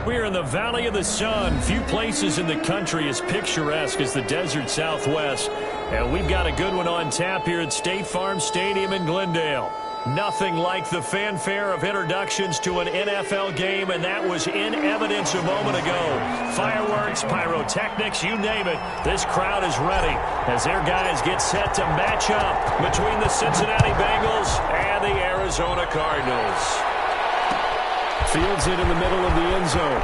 We're in the Valley of the Sun. Few places in the country as picturesque as the desert Southwest. And we've got a good one on tap here at State Farm Stadium in Glendale. Nothing like the fanfare of introductions to an NFL game, and that was in evidence a moment ago. Fireworks, pyrotechnics, you name it. This crowd is ready as their guys get set to match up between the Cincinnati Bengals and the Arizona Cardinals. Fields it in the middle of the end zone.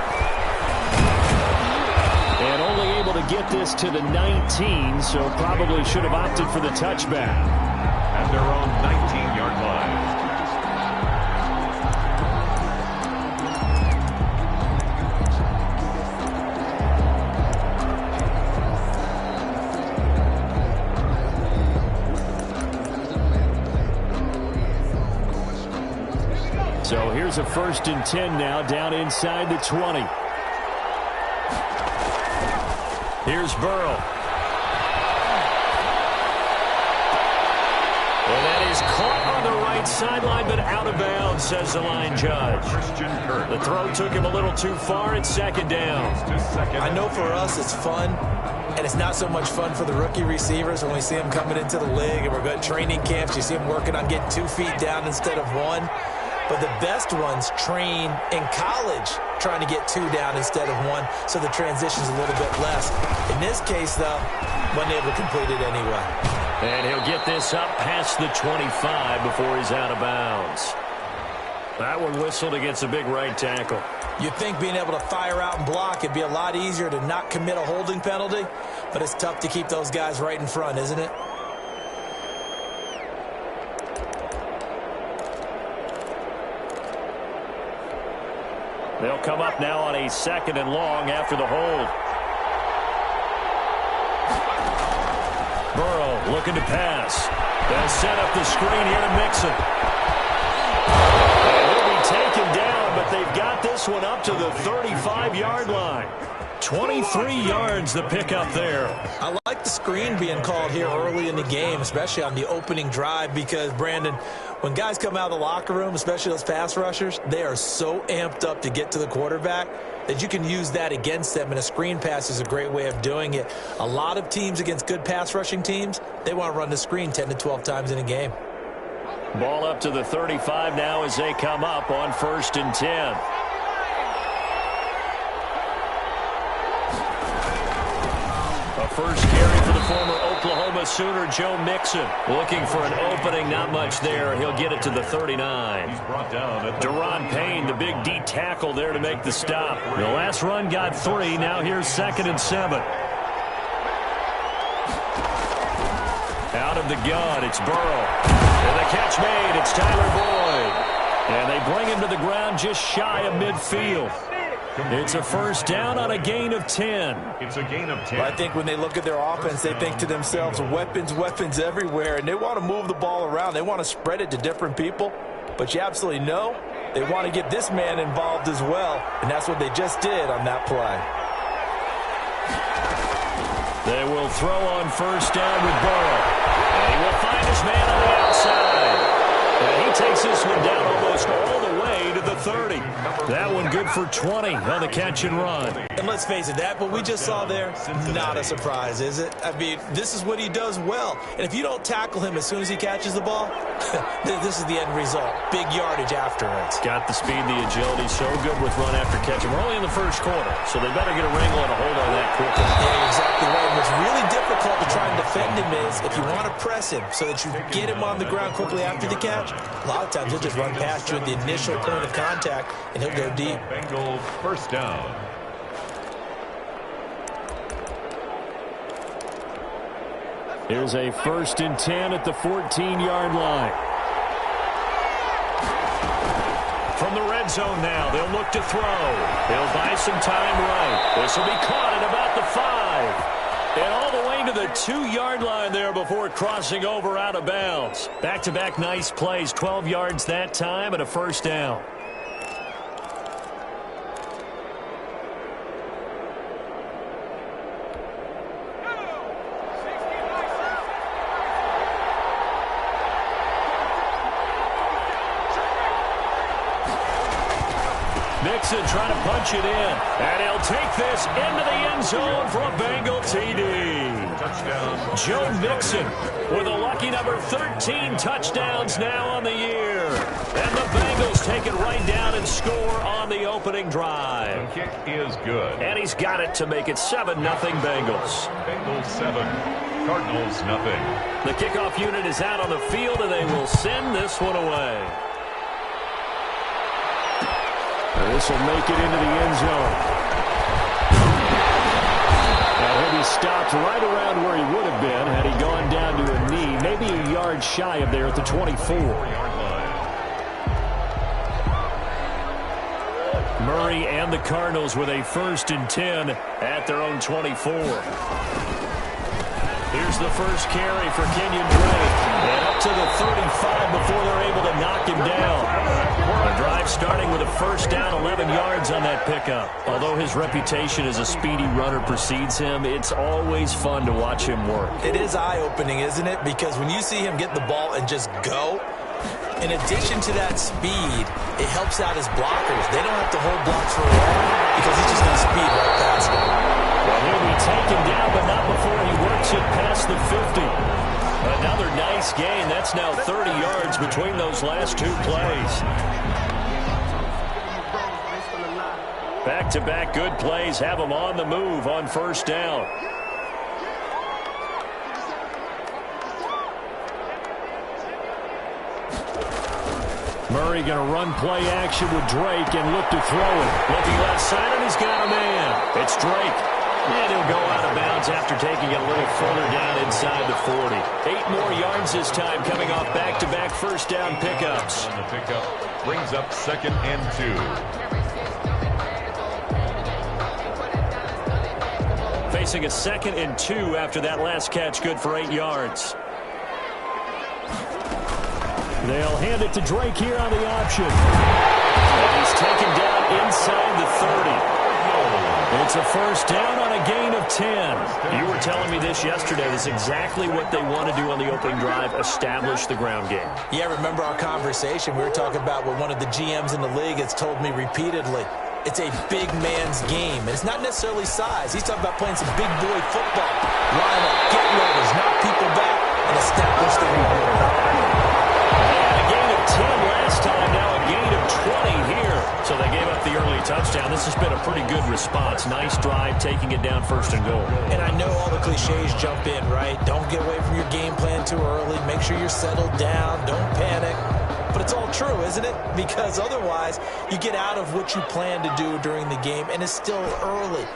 And only able to get this to the 19, so probably should have opted for the touchback. At their own 19-yard line. So here's a 1st and 10 now, down inside the 20. Here's Burrow. And that is caught on the right sideline, but out of bounds, says the line judge. The throw took him a little too far. It's 2nd down. I know for us it's fun, and it's not so much fun for the rookie receivers when we see them coming into the league and we're going to training camps. You see them working on getting 2 feet down instead of 1. But the best ones train in college trying to get 2 down instead of 1, so the transition's a little bit less. In this case, though, wasn't able to complete it anyway. And he'll get this up past the 25 before he's out of bounds. That one whistled against a big right tackle. You'd think being able to fire out and block, it'd be a lot easier to not commit a holding penalty, but it's tough to keep those guys right in front, isn't it? They'll come up now on a 2nd and long after the hold. Burrow looking to pass. They'll set up the screen here to Mixon. And he'll be taken down, but they've got this one up to the 35-yard line. 23 yards the pickup there. I like the screen being called here early in the game, especially on the opening drive, because, Brandon, when guys come out of the locker room, especially those pass rushers, they are so amped up to get to the quarterback that you can use that against them, and a screen pass is a great way of doing it. A lot of teams against good pass rushing teams, they want to run the screen 10 to 12 times in a game. Ball up to the 35 now as they come up on 1st and 10. A first carry for the former Oklahoma Sooner, Joe Mixon. Looking for an opening, not much there. He'll get it to the 39. Deron Payne, the big D tackle there to make the stop. The last run got 3. Now here's 2nd and 7. Out of the gun, it's Burrow. And the catch made, it's Tyler Boyd. And they bring him to the ground just shy of midfield. It's a 1st down on a gain of 10. It's a gain of 10. Well, I think when they look at their offense, they think to themselves, weapons, weapons everywhere, and they want to move the ball around. They want to spread it to different people, but you absolutely know they want to get this man involved as well, and that's what they just did on that play. They will throw on 1st down with Burrow. And he will find his man on the outside. And he takes this one down almost all the way to the 30. That one good for 20 on the catch and run. And let's face it, that what we just saw there, not a surprise, is it? I mean, this is what he does well. And if you don't tackle him as soon as he catches the ball, this is the end result. Big yardage afterwards. Got the speed, the agility, so good with run after catch. And we're only in the 1st quarter, so they better get a wrangle and a hold on that quickly. Yeah, you're exactly right. And what's really difficult to try and defend him is if you want to press him so that you get him on the ground quickly after the catch, a lot of times he'll just run past you at the initial point of contact, and he'll go deep. Bengals 1st down. Here's a 1st and 10 at the 14-yard line. From the red zone now, they'll look to throw. They'll buy some time right. This will be caught at about the 5. And all the way to the 2-yard line there before crossing over out of bounds. Back-to-back nice plays, 12 yards that time and a 1st down. Mixon trying to punch it in. And he'll take this into the end zone for a Bengal TD. Touchdown. Joe Mixon with a lucky number 13 touchdowns now on the year. And the Bengals take it right down and score on the opening drive. The kick is good. And he's got it to make it 7-0 Bengals. Bengals 7, Cardinals nothing. The kickoff unit is out on the field, and they will send this one away. This will make it into the end zone. Now he'll be stopped right around where he would have been had he gone down to a knee, maybe a yard shy of there at the 24. Murray and the Cardinals with a 1st and 10 at their own 24. Here's the first carry for Kenyon Drake. And up to the 35 before they're able to knock him down. The drive starting with a 1st down, 11 yards on that pickup. Although his reputation as a speedy runner precedes him, it's always fun to watch him work. It is eye-opening, isn't it? Because when you see him get the ball and just go, in addition to that speed, it helps out his blockers. They don't have to hold blocks for long because he's just going to speed right past them. Well, he'll be taken down, but not before he works it past the 50. Another nice gain. That's now 30 yards between those last 2 plays. Back-to-back good plays have him on the move on 1st down. Murray going to run play action with Drake and look to throw it. Looking left side, and he's got a man. It's Drake. And he'll go out of bounds after taking it a little further down inside the 40. 8 more yards this time coming off back-to-back 1st down pickups. On the pickup brings up 2nd and 2. Facing a 2nd and 2 after that last catch, good for 8 yards. They'll hand it to Drake here on the option. And he's taken down inside the 30. It's a 1st down on a gain of 10. You were telling me this yesterday. That's exactly what they want to do on the opening drive, establish the ground game. Yeah, remember our conversation? We were talking about what one of the GMs in the league has told me repeatedly. It's a big man's game. And it's not necessarily size. He's talking about playing some big boy football. Line up, get runners, knock people back, and establish the run. A gain of 10 last time, now a gain of 20 here. So they gave up the early touchdown. This has been a pretty good response. Nice drive, taking it down 1st and goal. And I know all the cliches jump in, right? Don't get away from your game plan too early. Make sure you're settled down. Don't panic. But it's all true, isn't it? Because otherwise, you get out of what you plan to do during the game, and it's still early.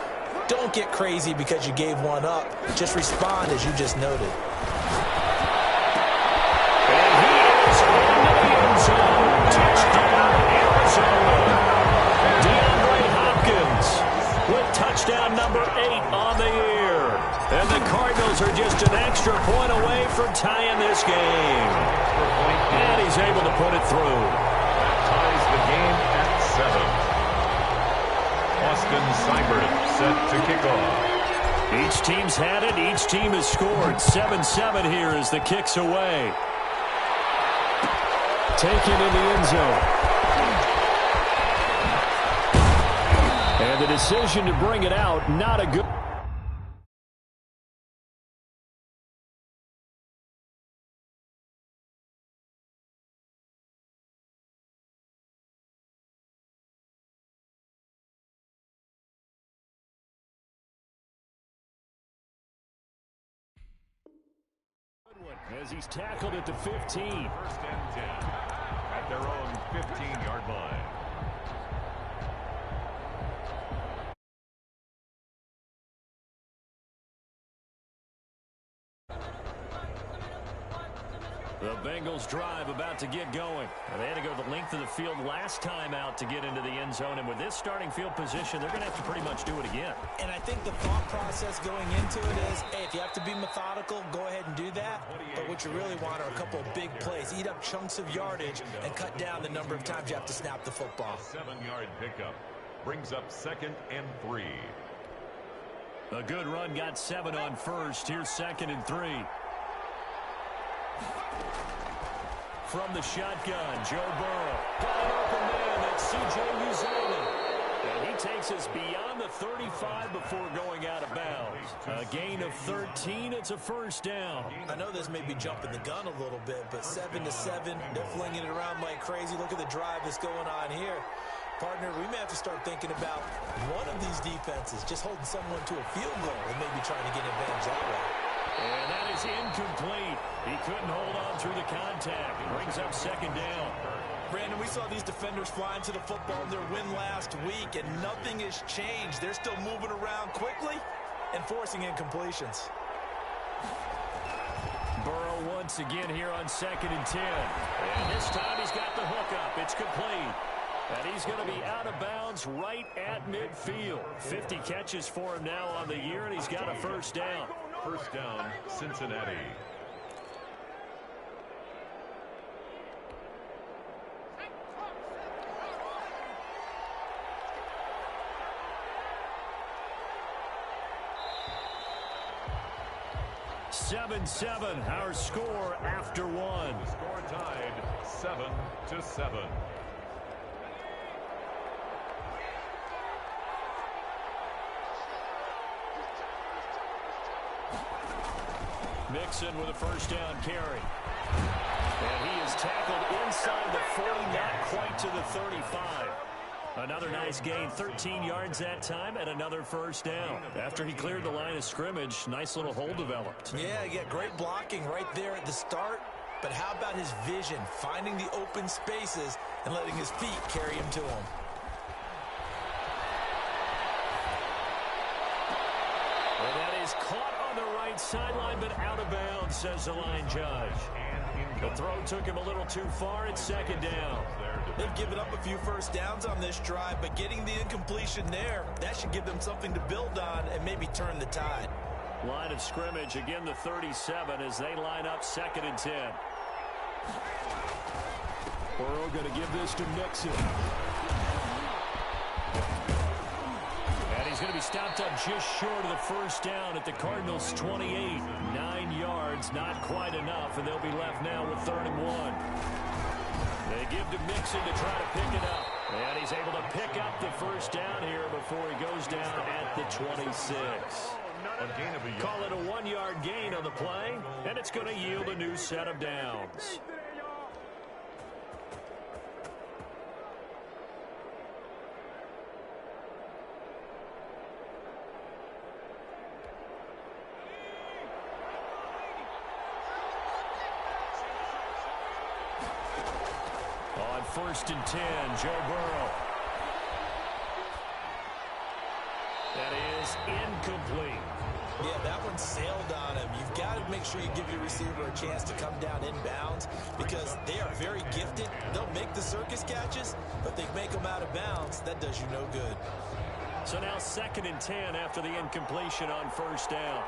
Don't get crazy because you gave one up. Just respond as you just noted. And he is into the end zone. Touchdown, Arizona. DeAndre Hopkins with touchdown number 8 on the year. And the Cardinals are just an extra point away from tying this game. And he's able to put it through. That ties the game at 7. Austin Seibert set to kick off. Each team's had it. Each team has scored. 7-7 here as the kick's away. Taken in the end zone. And the decision to bring it out, not a good... As he's tackled at the 15. 1st and 10 at their own 15-yard line. The Bengals drive about to get going. And they had to go the length of the field last time out to get into the end zone. And with this starting field position, they're going to have to pretty much do it again. And I think the thought process going into it is, hey, if you have to be methodical, go ahead and do that. But what you really want are a couple of big plays. Eat up chunks of yardage and cut down the number of times you have to snap the football. 7-yard pickup brings up 2nd and 3. A good run got 7 on 1st. Here's 2nd and 3. From the shotgun, Joe Burrow. Got an open man. That's C.J. Uzomah. he takes us beyond the 35 before going out of bounds. A gain of 13. It's a first down. I know this may be jumping the gun a little bit, but 7-7, they're flinging it around like crazy. Look at the drive that's going on here. Partner, we may have to start thinking about one of these defenses just holding someone to a field goal and maybe trying to get advantage that way. And that is incomplete. He couldn't hold on through the contact. Brings up second down. Brandon, we saw these defenders flying to the football in their win last week, and nothing has changed. They're still moving around quickly and forcing incompletions. Burrow once again here on 2nd and 10. And this time he's got the hook up. It's complete. And he's going to be out of bounds right at midfield. 50 catches for him now on the year, and he's got a first down. First down, Cincinnati. Seven, our score after one. The score tied 7-7. Mixon with a first down carry. And he is tackled inside the 40, not quite to the 35. Another nice gain, 13 yards that time, and another first down. After he cleared the line of scrimmage, nice little hole developed. Yeah, great blocking right there at the start. But how about his vision, finding the open spaces and letting his feet carry him to him? And that is caught on the right sideline, but out of bounds, says the line judge. The throw took him a little too far. It's second down. They've given up a few first downs on this drive, but getting the incompletion there, that should give them something to build on and maybe turn the tide. Line of scrimmage, again the 37 as they line up 2nd and 10. Burrow going to give this to Mixon. And he's going to be stopped up just short of the first down at the Cardinals' 28. 9 yards, not quite enough, and they'll be left now with 3rd and 1. They give to Mixon to try to pick it up. And he's able to pick up the first down here before he goes down at the 26. Call it a 1-yard gain on the play, and it's going to yield a new set of downs. On 1st and 10, Joe Burrow. That is incomplete. Yeah, that one sailed on him. You've got to make sure you give your receiver a chance to come down inbounds because they are very gifted. They'll make the circus catches, but they make them out of bounds. That does you no good. So now 2nd and 10 after the incompletion on first down.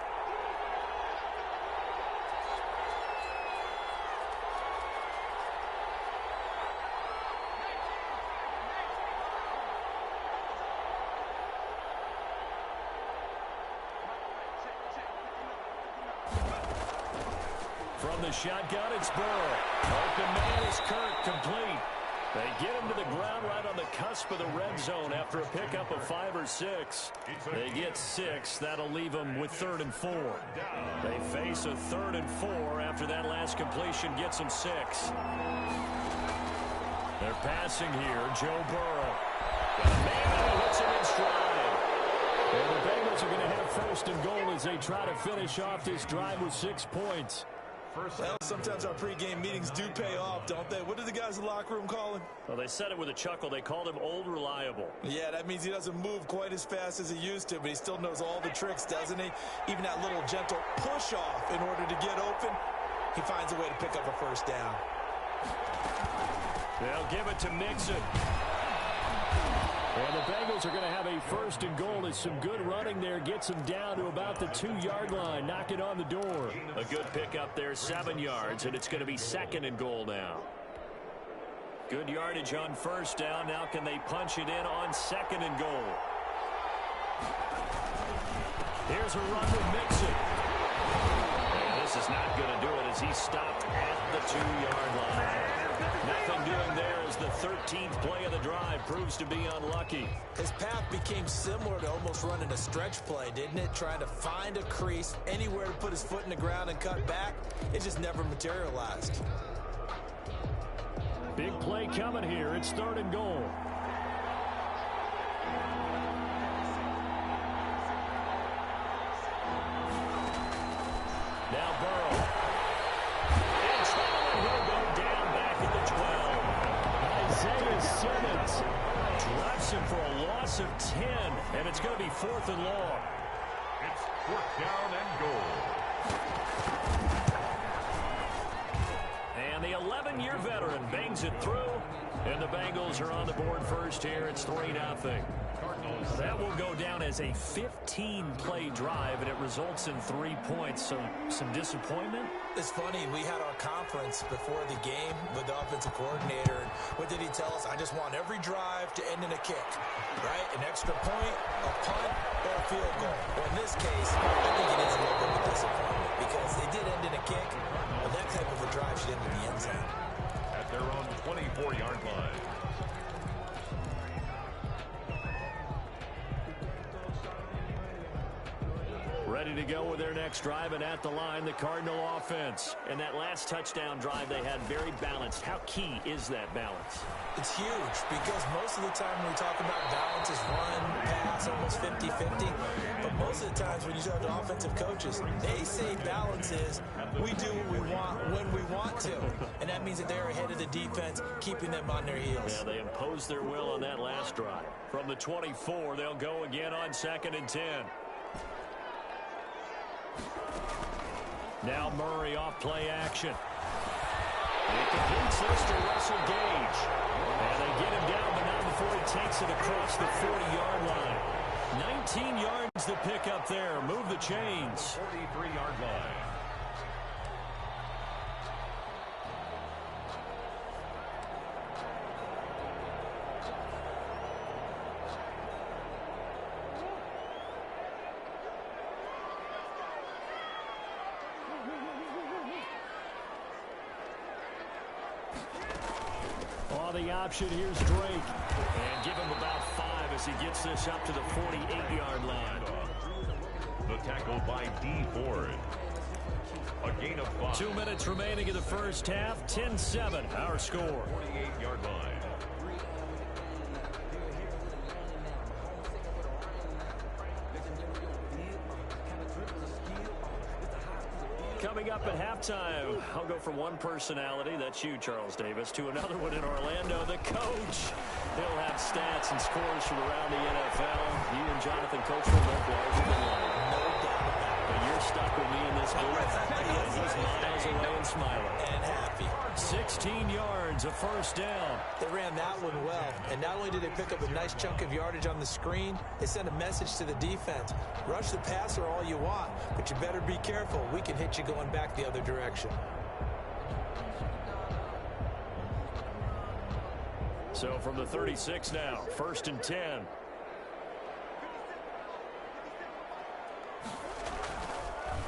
From the shotgun, it's Burrow. Open man is Kirk, complete. They get him to the ground right on the cusp of the red zone after a pickup of 5 or 6. They get 6. That'll leave them with 3rd and 4. They face a 3rd and 4 after that last completion gets them 6. They're passing here. Joe Burrow. Got a man who hits him in stride. And the Bengals are going to have 1st and goal as they try to finish off this drive with 6 points. Well, sometimes our pregame meetings do pay off, don't they? What did the guys in the locker room call him? Well, they said it with a chuckle. They called him Old Reliable. Yeah, that means he doesn't move quite as fast as he used to, but he still knows all the tricks, doesn't he? Even that little gentle push-off in order to get open, he finds a way to pick up a first down. They'll give it to Mixon. And the Bengals are going to have a 1st and goal as some good running there gets them down to about the 2-yard line. Knock it on the door. A good pickup there, 7 yards, and it's going to be 2nd and goal now. Good yardage on first down. Now can they punch it in on 2nd and goal? Here's a run with Mixon. And this this is not going to do it as he's stopped at the 2-yard line. Nothing doing there as the 13th play of the drive proves to be unlucky. His path became similar to almost running a stretch play, didn't it? Trying to find a crease, anywhere to put his foot in the ground and cut back. It just never materialized. Big play coming here. It's 3rd and goal. Now Burrow. And Travel will go down back at the 12. Isaiah Simmons drops him for a loss of 10, and it's going to be 4th and long. It's 4th down and goal. And the 11-year veteran bangs it through, and the Bengals are on the board first here. It's 3-0. That will go down as a 15-play drive, and it results in 3 points. So some disappointment? It's funny, we had our conference before the game with the offensive coordinator, and what did he tell us? I just want every drive to end in a kick, right? An extra point, a punt, or a field goal. Well, in this case, I think it is a little bit of a disappointment because they did end in a kick, but that type of a drive should end in the end zone. At their own 24-yard line. Ready to go with their next drive, and at the line, the Cardinal offense. And that last touchdown drive they had very balanced. How key is that balance? It's huge because most of the time when we talk about balance is run, pass, almost 50-50. But most of the times when you talk to offensive coaches, they say balance is we do what we want when we want to. And that means that they're ahead of the defense, keeping them on their heels. Yeah, they imposed their will on that last drive. From the 24, they'll go again on 2nd and 10. Now Murray off play action. He completes this to Russell Gage. And they get him down, but not before he takes it across the 40-yard line. 19 yards to pick up there. Move the chains. 43-yard line. The option, here's Drake. And give him about 5 as he gets this up to the 48-yard line. The tackle by D. Ford. A gain of 5. 2 minutes remaining in the first half. 10-7, our score. 48-yard line. Coming up at halftime, I'll go from one personality, that's you, Charles Davis, to another one in Orlando, the coach. He'll have stats and scores from around the NFL. You and Jonathan, Coach, will look larger than life. No doubt about it. But you're stuck with me in this booth. He's miles away and smiling. And happy. 16 yards, a first down. They ran that one well, and not only did they pick up a nice chunk of yardage on the screen, they sent a message to the defense. Rush the passer all you want, but you better be careful. We can hit you going back the other direction. So from the 36 now, 1st and 10.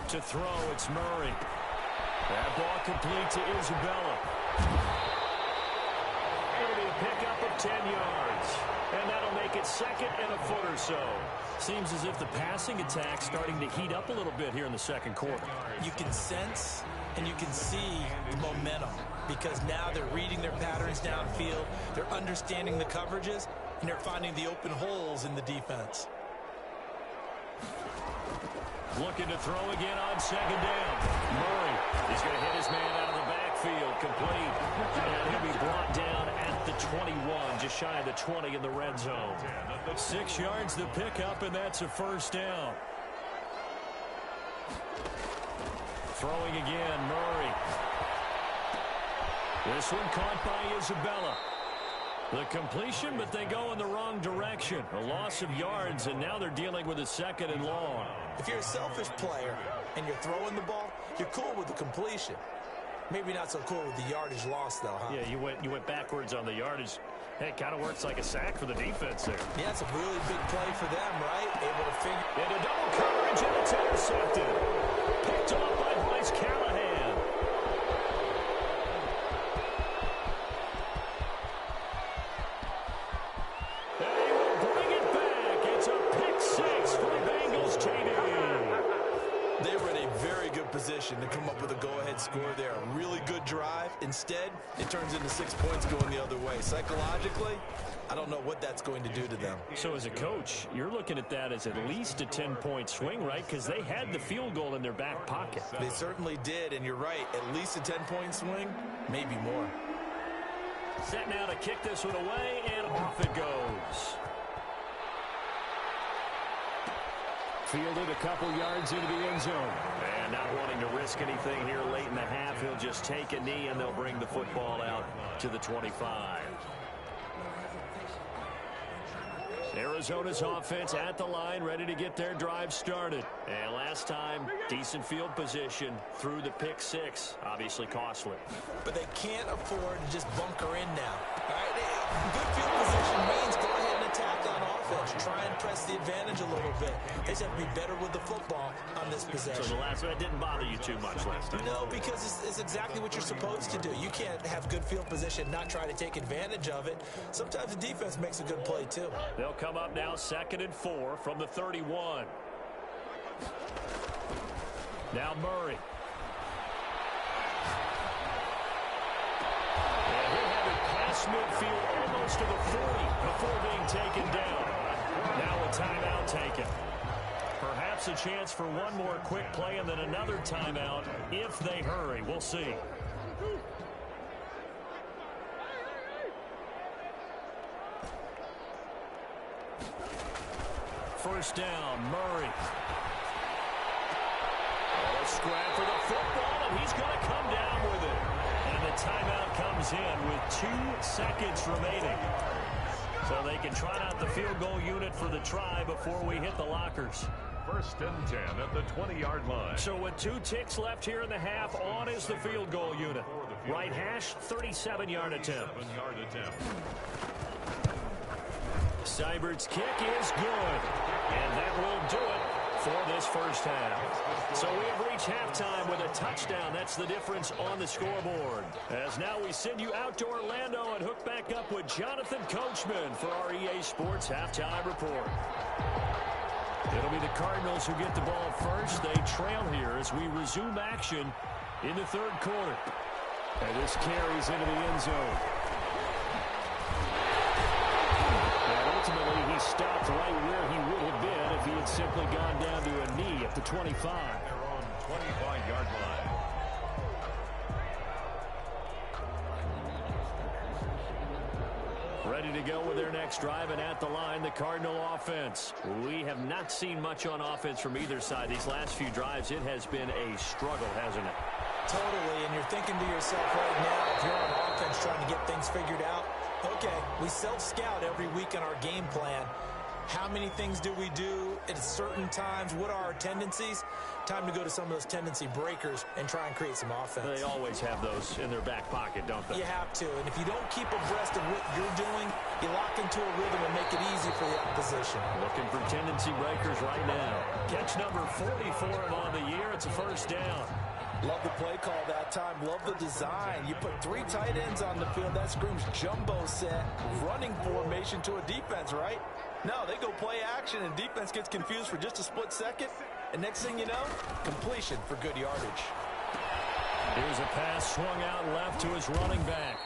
To throw, it's Murray. That ball complete to Isabella. It'll be a pickup of 10 yards. And that'll make it 2nd and a foot or so. Seems as if the passing attack's starting to heat up a little bit here in the second quarter. You can sense and you can see the momentum because now they're reading their patterns downfield, they're understanding the coverages, and they're finding the open holes in the defense. Looking to throw again on 2nd down. Murray is going to hit his man out of the backfield, complete. And he'll be brought down at the 21, just shy of the 20 in the red zone. 6 yards to pick up, and that's a first down. Throwing again, Murray. This one caught by Isabella. The completion, but they go in the wrong direction. A loss of yards, and now they're dealing with a 2nd and long. If you're a selfish player and you're throwing the ball, you're cool with the completion. Maybe not so cool with the yardage loss, though, huh? Yeah, you went backwards on the yardage. Hey, it kind of works like a sack for the defense there. Yeah, it's a really big play for them, right? Able to figure. Into double coverage, and it's intercepted. Picked off by Bryce Callahan. position to come up with a go-ahead score there. A really good drive. Instead, it turns into 6 points going the other way. Psychologically, I don't know what that's going to do to them. So as a coach, you're looking at that as at least a 10-point swing, right? Because they had the field goal in their back pocket. They certainly did, and you're right. At least a 10-point swing, maybe more. Set now to kick this one away, and off it goes. Fielded a couple yards into the end zone. And not wanting to risk anything here late in the half, he'll just take a knee, and they'll bring the football out to the 25. Arizona's offense at the line, ready to get their drive started. And last time, decent field position through the pick six. Obviously costly. But they can't afford to just bunker in now. All right, good field position means go ahead and attack on offense. Try and press the advantage a little bit. They just have to be better with the football on this possession. So the last one didn't bother you too much last time? No, because it's exactly what you're supposed to do. You can't have good field position, not try to take advantage of it. Sometimes the defense makes a good play too. They'll come up now 2nd and 4 from the 31. Now Murray. And he'll have it past midfield almost to the 40 before being taken down. Now a timeout taken. Perhaps a chance for one more quick play and then another timeout if they hurry. We'll see. First down, Murray. Oh, a scrap for the football, and he's going to come down with it. And the timeout comes in with 2 seconds remaining. So they can trot out the field goal unit for the try before we hit the lockers. 1st and 10 at the 20-yard line. So with 2 ticks left here in the half, on is the field goal unit. Right hash, 37-yard attempt. Seibert's kick is good. And that will do it for this first half. So we have reached halftime with a touchdown. That's the difference on the scoreboard. As now we send you out to Orlando and hook back up with Jonathan Coachman for our EA Sports Halftime Report. It'll be the Cardinals who get the ball first. They trail here as we resume action in the 3rd quarter. And this carries into the end zone. And ultimately, he stopped right where he would have been if he had simply gone down to a knee at the 25. They're on 25-yard line. Ready to go with their next drive, and at the line, the Cardinal offense. We have not seen much on offense from either side. These last few drives, it has been a struggle, hasn't it? Totally, and you're thinking to yourself right now, if you're on offense trying to get things figured out, okay, we self-scout every week on our game plan. How many things do we do at certain times? What are our tendencies? Time to go to some of those tendency breakers and try and create some offense. They always have those in their back pocket, don't they? You have to, and if you don't keep abreast of what you're doing, you lock into a rhythm and make it easy for the opposition. Looking for tendency breakers right now. Catch number 44 on the year. It's a first down. Love the play call that time. Love the design. You put 3 tight ends on the field. That screams jumbo set, running formation to a defense, right? No, they go play action, and defense gets confused for just a split second. And next thing you know, completion for good yardage. Here's a pass swung out left to his running back.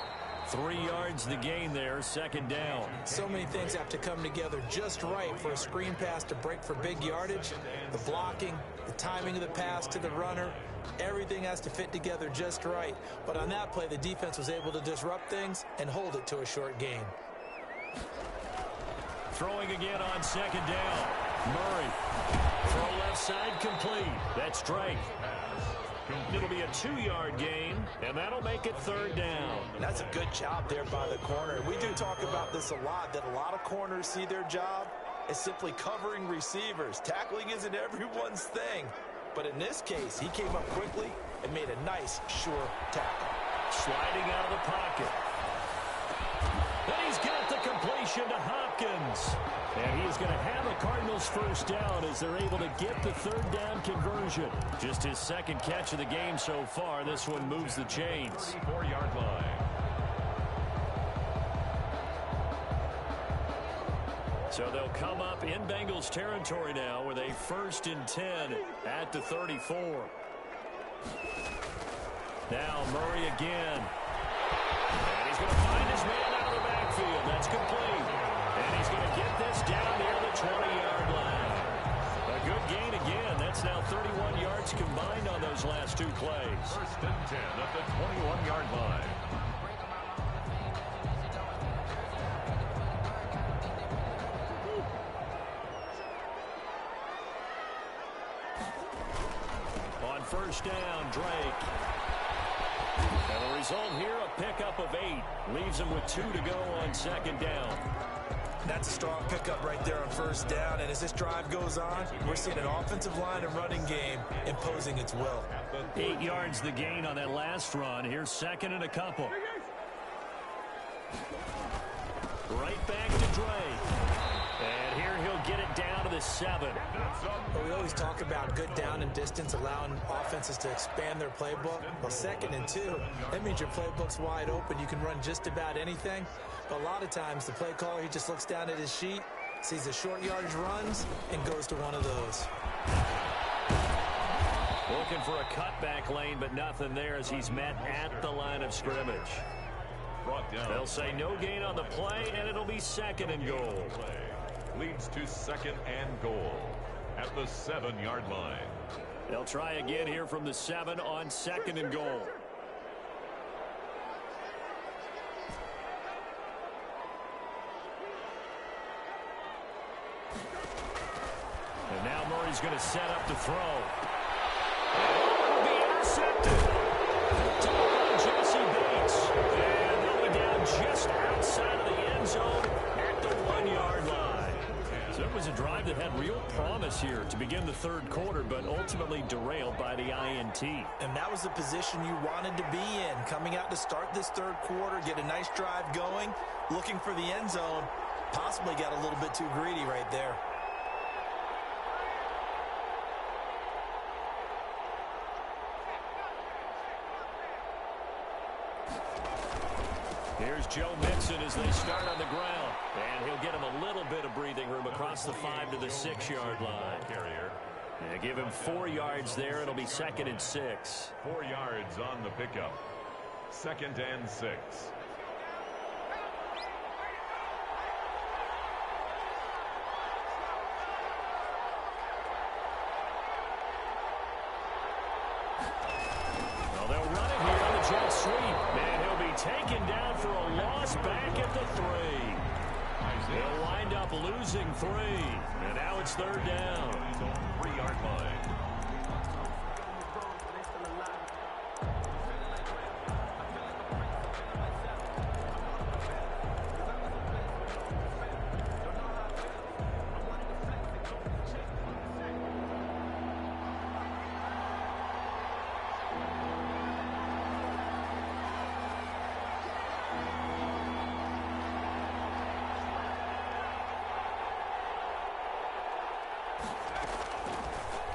3 yards the gain there, 2nd down. So many things have to come together just right for a screen pass to break for big yardage. The blocking, the timing of the pass to the runner, everything has to fit together just right. But on that play, the defense was able to disrupt things and hold it to a short gain. Throwing again on 2nd down. Murray. Throw left side complete. That's Drake. It'll be a 2-yard gain, and that'll make it 3rd down. That's a good job there by the corner. We do talk about this a lot, that a lot of corners see their job as simply covering receivers. Tackling isn't everyone's thing. But in this case, he came up quickly and made a nice, sure tackle. Sliding out of the pocket. And he's got the completion to Hopkins. And he is going to have a Cardinals first down as they're able to get the 3rd down conversion. Just his 2nd catch of the game so far. This one moves the chains. 34-yard line. So they'll come up in Bengals territory now with a 1st and 10 at the 34. Now Murray again. And he's going to find his man out of the backfield. That's complete. And he's going to get this down near the 20-yard line. A good gain again. That's now 31 yards combined on those last two plays. First and 10 at the 21-yard line. On first down, Drake. And the result here, a pickup of 8. Leaves him with 2 to go on second down. That's a strong pickup right there on first down. And as this drive goes on, we're seeing an offensive line and running game imposing its will. 8 yards the gain on that last run. Here's second and a couple. Right back to Drake. And here he'll get it down to the 7. Well, we always talk about good down and distance, allowing offenses to expand their playbook. Well, second and 2, that means your playbook's wide open. You can run just about anything. But a lot of times, the play caller, he just looks down at his sheet, sees the short yardage runs, and goes to one of those. Looking for a cutback lane, but nothing there as he's met at the line of scrimmage. They'll say no gain on the play, and it'll be second and goal. Leads to second and goal at the 7-yard line. They'll try again here from the 7 on second and goal. And now Murray's going to set up to throw. It'll be intercepted. Jesse Bates. And they'll be down just outside of the end zone at the 1-yard line. So it was a drive that had real promise here to begin the third quarter, but ultimately derailed by the INT. And that was the position you wanted to be in, coming out to start this third quarter, get a nice drive going, looking for the end zone, possibly got a little bit too greedy right there. Here's Joe Mixon as they start on the ground. And he'll get him a little bit of breathing room across the 5 to the 6-yard line. And give him 4 yards there. It'll be second and 6. 4 yards on the pickup. Second and 6. Well, they'll run it here on the jet sweep. And he'll be taken down for a loss back at the 3. They'll wind up losing 3. And now it's third down. 3-yard line.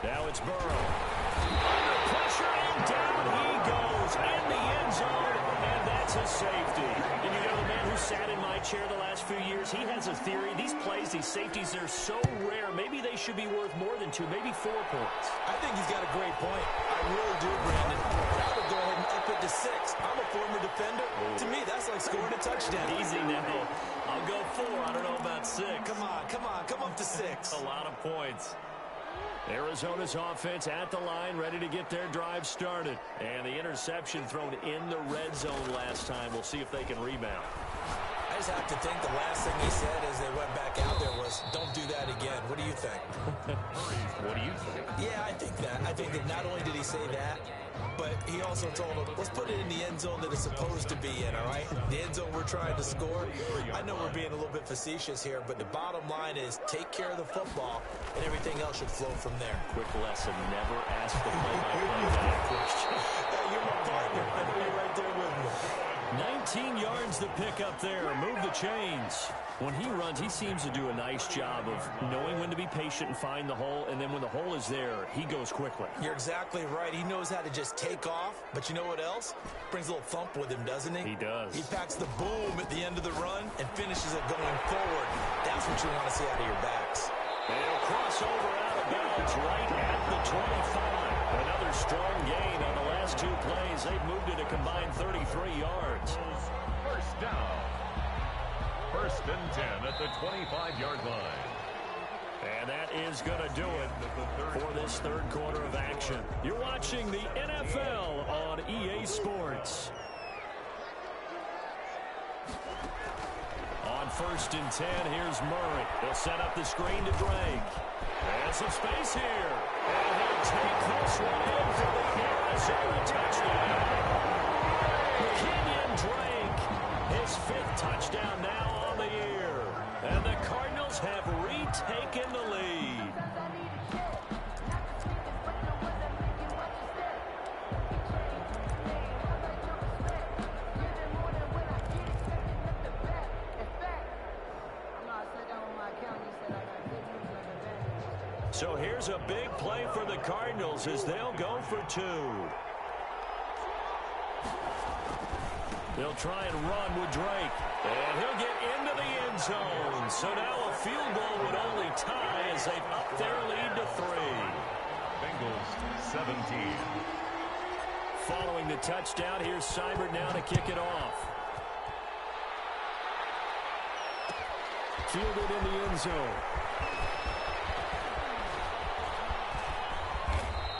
Now it's Burrow. Under pressure, and down he goes in the end zone, and that's a safety. And you know, the man who sat in my chair the last few years, he has a theory. These plays, these safeties, they're so rare. Maybe they should be worth more than 2, maybe 4 points. I think he's got a great point. I really do, Brandon. I would go ahead and up it to 6. I'm a former defender. To me, that's like scoring a touchdown. Easy now. I'll go 4. I don't know about 6. Come on, come up to 6. A lot of points. Arizona's offense at the line, ready to get their drive started. And the interception thrown in the red zone last time. We'll see if they can rebound. I just have to think the last thing he said as they went back out there was, don't do that again. What do you think? What do you think? Yeah, I think that. I think that not only did he say that, but he also told him, let's put it in the end zone that it's supposed to be in, all right? The end zone we're trying to score. I know we're being a little bit facetious here, but the bottom line is take care of the football, and everything else should flow from there. Quick lesson, never ask the play-by-play guy question. Hey, you're my partner. I know you're right there with me. 19 yards to pick up there. Move the chains. When he runs, he seems to do a nice job of knowing when to be patient and find the hole, and then when the hole is there, he goes quickly. You're exactly right. He knows how to just take off, but you know what else? Brings a little thump with him, doesn't he? He does. He packs the boom at the end of the run and finishes it going forward. That's what you want to see out of your backs. They'll cross over out of bounds right at the 25. Another strong gain on the last 2 plays. They've moved it a combined 33 yards. First down. 1st and 10 at the 25-yard line. And that is going to do it for this 3rd quarter of action. You're watching the NFL on EA Sports. On 1st and 10, here's Murray. He'll set up the screen to Drake. And some space here. And he'll take this one in for the Arizona touchdown. Kenyon Drake, his 5th touchdown now on the year. And the Cardinals have retaken the lead. So here's a big play for the Cardinals as they'll go for 2. They'll try and run with Drake. And he'll get into the end zone. So now a field goal would only tie as they've upped their lead to 3. Bengals 17. Following the touchdown, here's Seibert now to kick it off. Fielded in the end zone.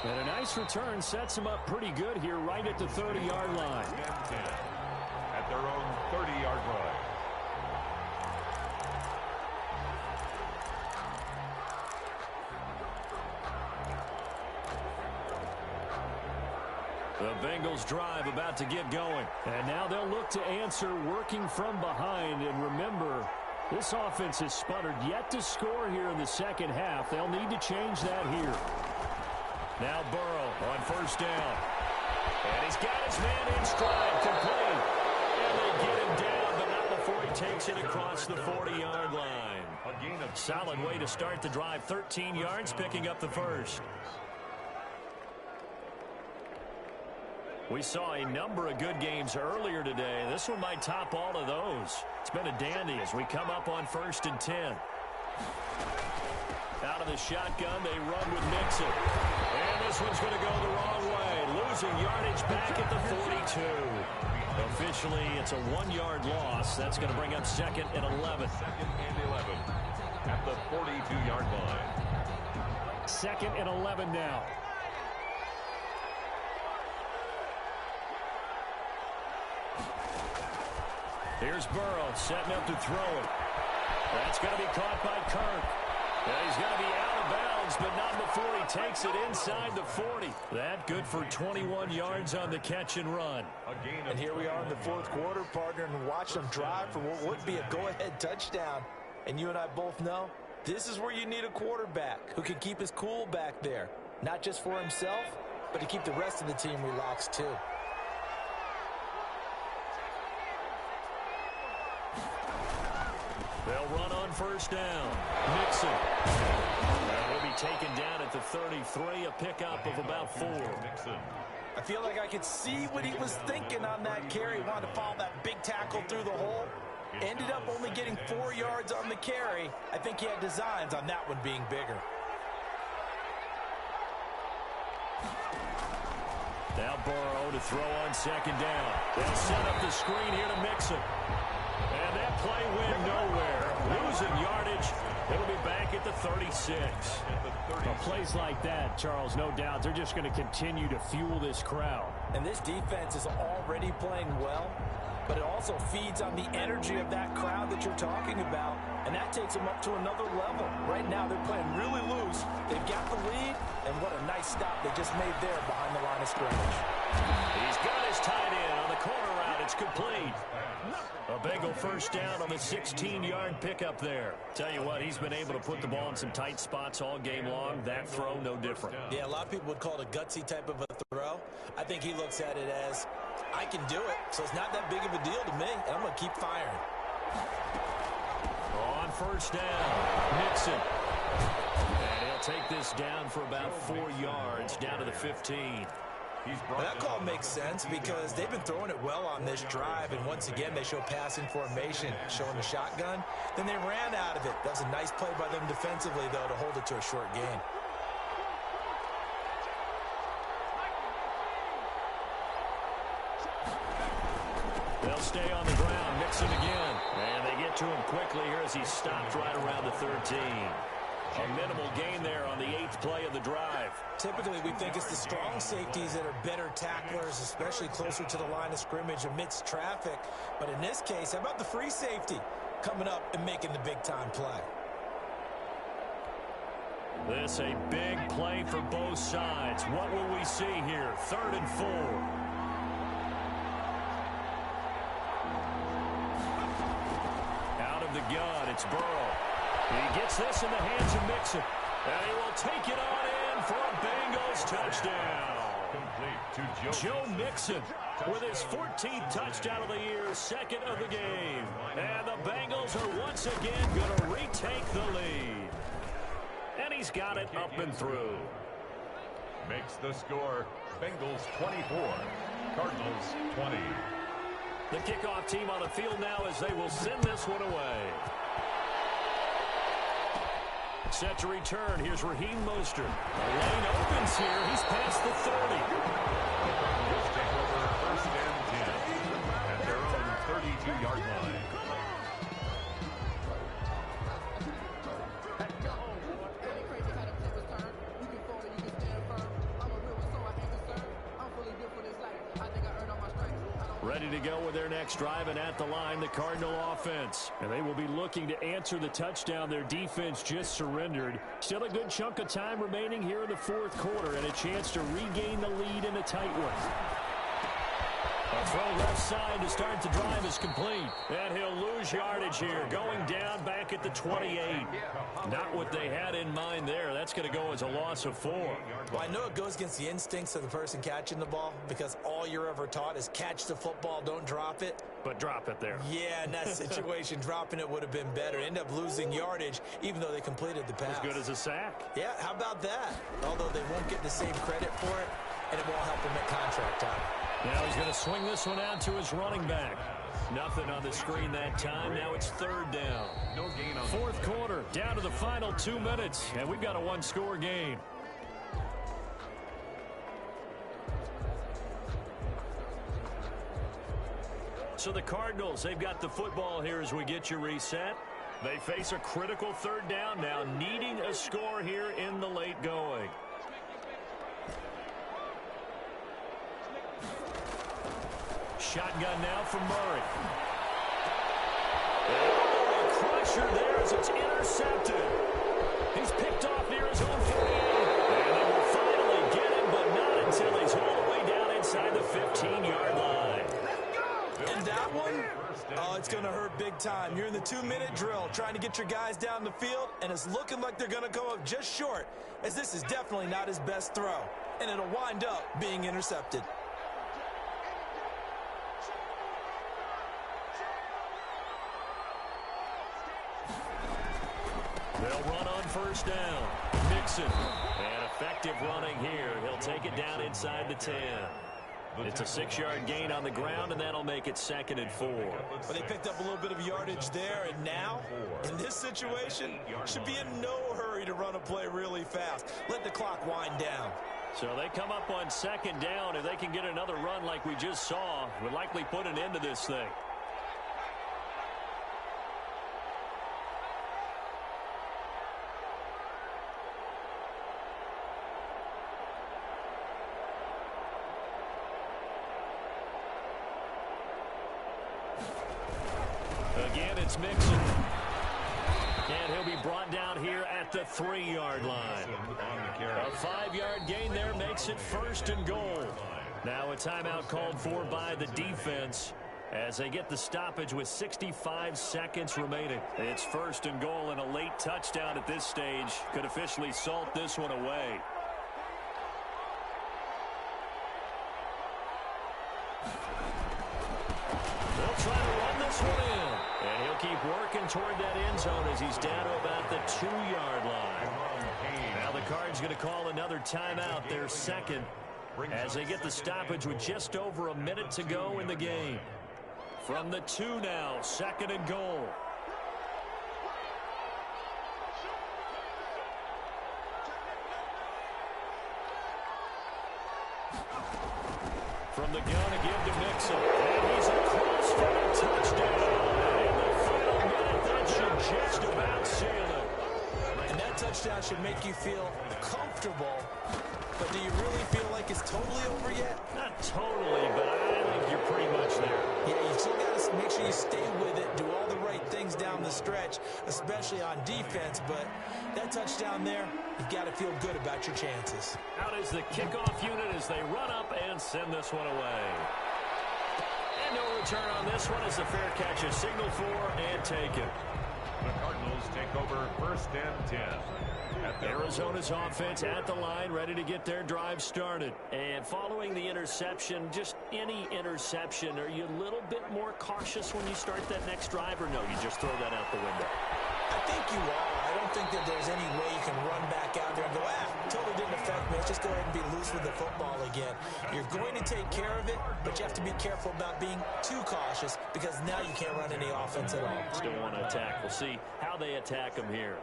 And a nice return sets him up pretty good here right at the 30-yard line. 10 at their own 30-yard line. The Bengals drive about to get going. And now they'll look to answer working from behind. And remember, this offense has sputtered yet to score here in the second half. They'll need to change that here. Now Burrow on 1st down. And he's got his man in stride, complete. And they get him down, but not before he takes it across the 40-yard line. Solid way to start the drive. 13 yards, picking up the 1st. We saw a number of good games earlier today. This one might top all of those. It's been a dandy as we come up on 1st and 10. Out of the shotgun, they run with Mixon. And this one's going to go the wrong way. Losing yardage back at the 42. Officially, it's a 1-yard loss. That's going to bring up 2nd and 11. 2nd and 11 at the 42-yard line. 2nd and 11 now. Here's Burrow setting up to throw it. That's going to be caught by Kirk. Yeah, he's going to be out of bounds, but not before he takes it inside the 40. That good for 21 yards on the catch and run. And here we are in the 4th quarter, partner, and watch them drive for what would be a go-ahead touchdown. And you and I both know this is where you need a quarterback who can keep his cool back there. Not just for himself, but to keep the rest of the team relaxed too. They'll run on 1st down. Mixon. And he'll be taken down at the 33, a pickup of about 4. I feel like I could see what he was thinking on that carry. He wanted to follow that big tackle through the hole. Ended up only getting 4 yards on the carry. I think he had designs on that one being bigger. Now Burrow to throw on 2nd down. They'll set up the screen here to Mixon. And that play went nowhere. Losing yardage. It'll be back at the 36. Well, plays like that, Charles, no doubt, they're just going to continue to fuel this crowd. And this defense is already playing well, but it also feeds on the energy of that crowd that you're talking about, and that takes them up to another level. Right now, they're playing really loose. They've got the lead, and what a nice stop they just made there behind the line of scrimmage. He's got his tight end on the corner route. It's complete. A Bengal 1st down on the 16-yard pickup there. Tell you what, he's been able to put the ball in some tight spots all game long. That throw, no different. Yeah, a lot of people would call it a gutsy type of a throw. I think he looks at it as, I can do it, so it's not that big of a deal to me, and I'm going to keep firing. On 1st down, Mixon. And he'll take this down for about 4 yards, down to the 15. That call makes sense because they've been throwing it well on this drive, and once again they show passing formation, showing the shotgun. Then they ran out of it. That was a nice play by them defensively, though, to hold it to a short gain. They'll stay on the ground, Mixon again. And they get to him quickly here as he stopped right around the 13. A minimal gain there on the 8th play of the drive. Typically, we think it's the strong safeties that are better tacklers, especially closer to the line of scrimmage amidst traffic. But in this case, how about the free safety coming up and making the big-time play? This a big play for both sides. What will we see here? 3rd and 4. Out of the gun, it's Burrow. He gets this in the hands of Mixon. And he will take it on in for a Bengals touchdown. Complete to Joe Mixon with his 14th touchdown of the year, 2nd of the game. And the Bengals are once again going to retake the lead. And he's got it up and through. Makes the score Bengals 24, Cardinals 20. The kickoff team on the field now as they will send this one away. Set to return. Here's Raheem Mostert. The lane opens here. He's past the 30. Just take over 1st and 10 at their own 32-yard line. Ready to go with their next drive, and at the line, the Cardinal offense. And they will be looking to answer the touchdown their defense just surrendered. Still a good chunk of time remaining here in the 4th quarter, and a chance to regain the lead in a tight one. A throw left side to start the drive is complete. And he'll lose yardage here, going down back at the 28. Not what they had in mind there. That's going to go as a loss of 4. Well, I know it goes against the instincts of the person catching the ball because all you're ever taught is catch the football, don't drop it. But drop it there. Yeah, in that situation, dropping it would have been better. End up losing yardage, even though they completed the pass. As good as a sack. Yeah, how about that? Although they won't get the same credit for it, and it won't help them at contract time. Now he's going to swing this one out to his running back. Nothing on the screen that time. Now it's 3rd down. No gain on 4th quarter, down to the final 2 minutes, and we've got a 1-score game. So the Cardinals, they've got the football here as we get you reset. They face a critical 3rd down now, needing a score here in the late going. Shotgun now from Murray. Oh, a crusher there as it's intercepted. He's picked off near his own 48. And they will finally get him, but not until he's all the way down inside the 15-yard line. And that one, oh, it's going to hurt big time. You're in the 2-minute drill trying to get your guys down the field, and it's looking like they're going to go up just short, as this is definitely not his best throw. And it'll wind up being intercepted. They'll run on 1st down. Mixon. And effective running here. He'll take it down inside the 10. It's a 6-yard gain on the ground, and that'll make it 2nd and 4. But they picked up a little bit of yardage there, and now, in this situation, should be in no hurry to run a play really fast. Let the clock wind down. So they come up on 2nd down. If they can get another run like we just saw, would likely put an end to this thing. Again, it's Mixon. And he'll be brought down here at the 3-yard line. A 5-yard gain there makes it 1st and goal. Now a timeout called for by the defense as they get the stoppage with 65 seconds remaining. It's 1st and goal, and a late touchdown at this stage could officially salt this one away. They'll try to run this one in. And he'll keep working toward that end zone as he's down to about the 2-yard line. Now the Cards going to call another timeout, their 2nd, as they get the stoppage with just over a minute to go in the game. From the 2 now, 2nd and goal. From the gun to give to Mixon. And he's across for a touchdown. And in the final minute, that should just about seal it. And that touchdown should make you feel comfortable. But do you really feel like it's totally over yet? Not totally, but I think you're pretty much there. Yeah, you still got to make sure you stay with it, do all the right things down the stretch, especially on defense. But that touchdown there, you've got to feel good about your chances. Out is the kickoff unit as they run up and send this one away. And no return on this one as the fair catch is signaled for and taken. The Cardinals take over 1st and 10. Arizona's offense at the line, ready to get their drive started. And following the interception, just any interception, are you a little bit more cautious when you start that next drive, or no, you just throw that out the window? I think you are. I don't think that there's any way you can run back out there and go, totally didn't affect me. Let's just go ahead and be loose with the football again. You're going to take care of it, but you have to be careful about being too cautious because now you can't run any offense at all. Still want to attack. We'll see how they attack them here.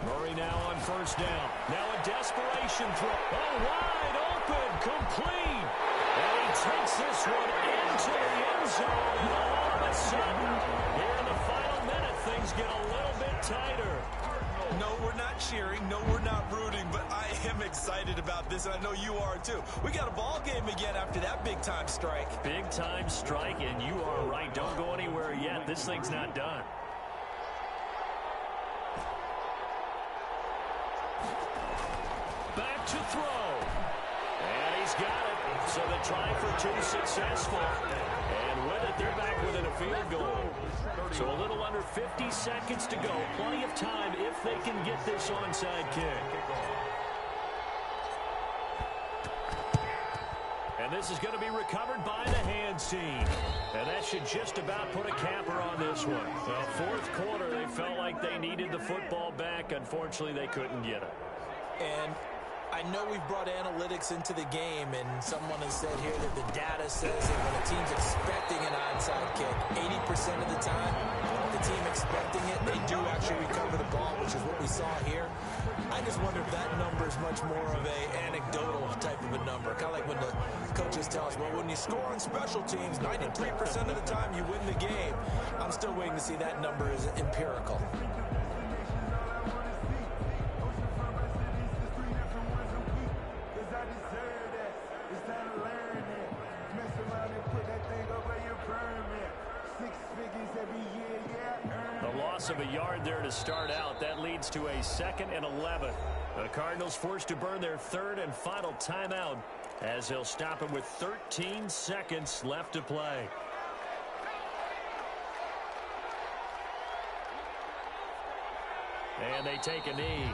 Murray now on 1st down. Now a desperation throw. Oh, wide open, complete. And he takes this one into the end zone. And all of a sudden, here in the final minute, things get a little bit tighter. No, we're not cheering. No, we're not rooting. But I am excited about this, and I know you are too. We got a ball game again after that big-time strike. Big-time strike, and you are right. Don't go anywhere yet. This thing's not done. Back to throw. And he's got it. So the try for 2 successful. And with it, they're back within a field goal. So a little under 50 seconds to go. Plenty of time if they can get this onside kick. And this is going to be recovered by the hands team. And that should just about put a capper on this one. Well, 4th quarter, they felt like they needed the football back. Unfortunately, they couldn't get it. And I know we've brought analytics into the game, and someone has said here that the data says that when a team's expecting an onside kick, 80% of the time, the team expecting it, they do actually recover the ball, which is what we saw here. I just wonder if that number is much more of an anecdotal type of a number. Kind of like when the coaches tell us, well, when you score on special teams, 93% of the time you win the game. I'm still waiting to see that number is empirical. Of a yard there to start out. That leads to a 2nd and 11. The Cardinals forced to burn their 3rd and final timeout as they'll stop it with 13 seconds left to play. And they take a knee.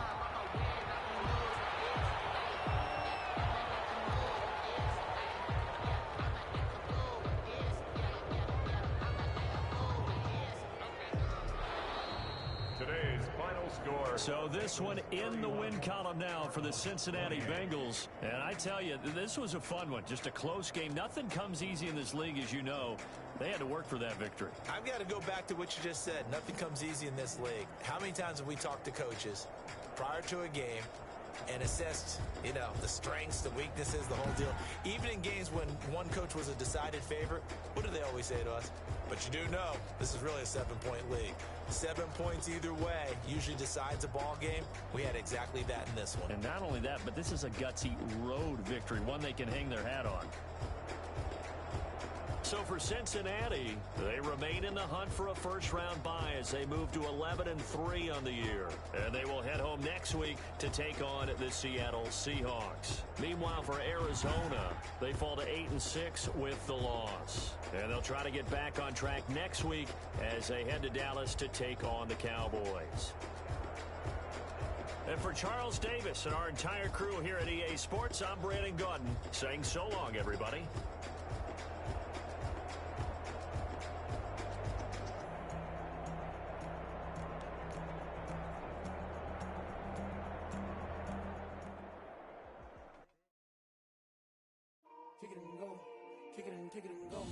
So this one in the win column now for the Cincinnati Bengals. And I tell you, this was a fun one. Just a close game. Nothing comes easy in this league, as you know. They had to work for that victory. I've got to go back to what you just said. Nothing comes easy in this league. How many times have we talked to coaches prior to a game and assessed, the strengths, the weaknesses, the whole deal? Even in games when one coach was a decided favorite, what do they always say to us? But you do know this is really a 7-point league. 7 points either way usually decides a ball game. We had exactly that in this one. And not only that, but this is a gutsy road victory, one they can hang their hat on. So for Cincinnati, they remain in the hunt for a first-round bye as they move to 11-3 on the year. And they will head home next week to take on the Seattle Seahawks. Meanwhile, for Arizona, they fall to 8-6 with the loss. And they'll try to get back on track next week as they head to Dallas to take on the Cowboys. And for Charles Davis and our entire crew here at EA Sports, I'm Brandon Gaudin saying so long, everybody. Kick it and go. Kick it and kick it and go.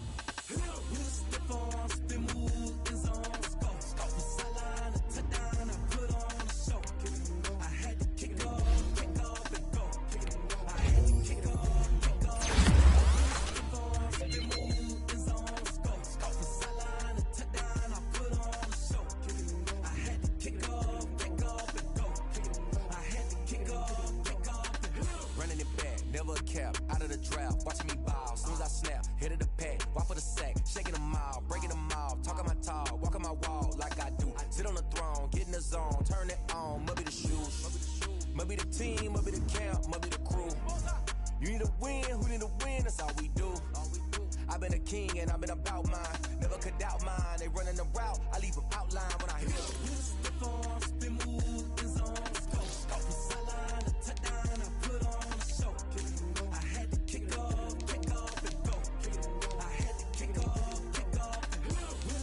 Use the form, spin move is on. Go. Off the sideline, a touchdown, I put on a show. Kick it and go. I had to kick it off and go. Kick it and never a cap, out of the drought, watching me ball. Soon as I snap, hit of the pack, walk for the sack, shaking them all, breaking them off, talking my tall, walking my wall like I do. Sit on the throne, get in the zone, turn it on, must be the shoes, must be the team, must be the camp, must be the crew. You need a win, who need a win, that's all we do. I've been a king and I've been about mine, never could doubt mine. They running the route, I leave them outline when I hit them. Stiff arm, spin move, in zone, scope the sideline, the touchdown, I put on a show. I had to kick off and go. I had to kick off and go.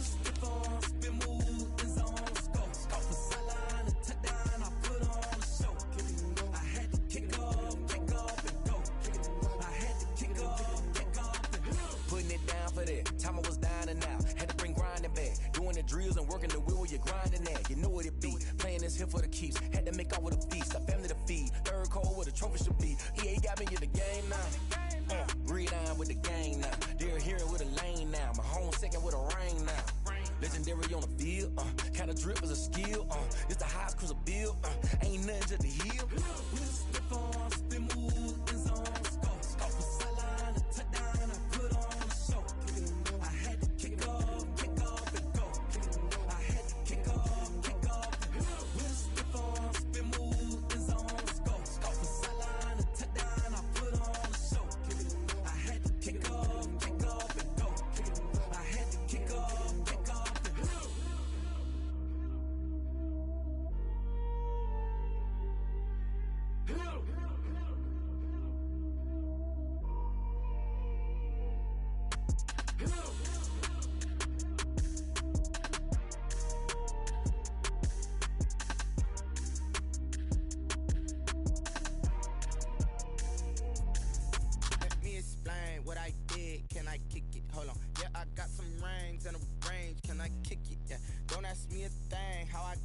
Stiff arm, spin move, in zone, scope the sideline, the touchdown, I put on a show. I had to kick off and go. I had to kick off and go. Putting it down for that, time I was down and out. Had to bring grinding back, doing the drills and working the wheel where you're grinding at. You know what it be, playing this here for the keeps. Had to make off with a feast, a family to feed. Third cold where the trophy should be. EA got me in the game now. Gridiron with the gang now. They're here with a lane now. My home second with a rain now. Legendary on the field, kinda drip is a skill. It's the highest cruiser bill, ain't nothing to the hill. Stiff on, spin move, in zone, scope the sideline, the touchdown, I put on a show. I had to kick off and go. I had to kick off and go. Stiff on, spin move, in zone, scope the sideline, the touchdown, I put on a show. I had to kick off and go. I had to kick off and go. Let me explain what I did. Can I kick it? Hold on. Yeah, I got some rings and a range. Can I kick it? Yeah. Don't ask me a thing. How I